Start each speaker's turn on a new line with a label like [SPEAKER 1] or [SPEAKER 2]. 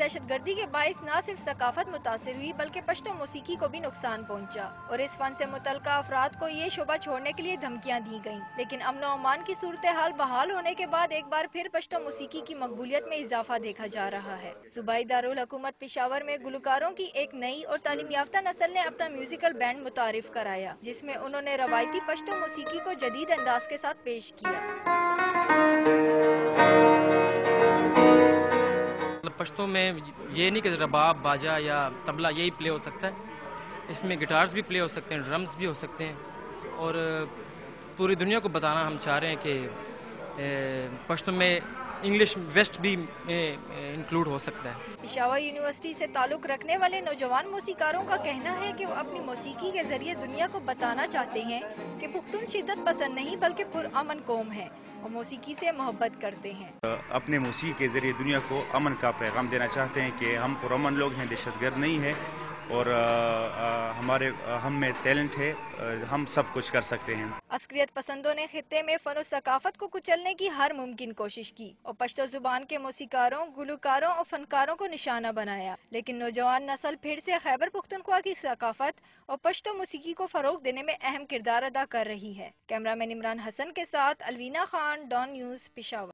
[SPEAKER 1] दहशत गर्दी के बाइस न सिर्फ सकाफत मुतासिर हुई बल्कि पश्तो मौसीकी को भी नुकसान पहुंचा और इस फन से मुतल्लिका अफराद को ये शोबा छोड़ने के लिए धमकियां दी गईं। लेकिन अमन और अमान की सूरत हाल बहाल होने के बाद एक बार फिर पश्तो मौसीकी की मकबूलियत में इजाफा देखा जा रहा है। सूबाई दारुल हुकूमत पेशावर में गुलकारों की एक नई और तालीम याफ्ता नस्ल ने अपना म्यूजिकल बैंड मुतारिफ कराया, जिसमें उन्होंने रवायती पश्तो मौसीकी को जदीद अंदाज के साथ पेश किया।
[SPEAKER 2] पश्तो में ये नहीं कि रबाब, बाजा या तबला यही प्ले हो सकता है, इसमें गिटार्स भी प्ले हो सकते हैं, ड्रम्स भी हो सकते हैं और पूरी दुनिया को बताना हम चाह रहे हैं कि पश्तो में इंग्लिश वेस्ट भी इंक्लूड हो सकता है।
[SPEAKER 1] पेशावर यूनिवर्सिटी से ताल्लुक़ रखने वाले नौजवान मौसीकारों का कहना है कि वो अपनी मौसीकी के जरिए दुनिया को बताना चाहते हैं कि पुख्तून शिद्दत पसंद नहीं बल्कि पुरअमन कौम है और मौसीकी से मोहब्बत करते हैं।
[SPEAKER 3] अपने मौसीकी के जरिए दुनिया को अमन का पैगाम देना चाहते हैं कि हम पुरअमन लोग हैं, दहशतगर्द नहीं है और हम में टैलेंट है, हम सब कुछ कर सकते हैं।
[SPEAKER 1] अस्करियत पसंदों ने खित्ते में फन और सकाफत को कुचलने की हर मुमकिन कोशिश की और पश्तो जुबान के मौसीकारों, गुलकारों और फनकारों को निशाना बनाया, लेकिन नौजवान नस्ल फिर से खैबर पुख्तनख्वा की सकाफत और पश्तो मौसीकी को फरोग देने में अहम किरदार अदा कर रही है। कैमरामैन इमरान हसन के साथ अलवीना खान, डॉन न्यूज़, पेशावर।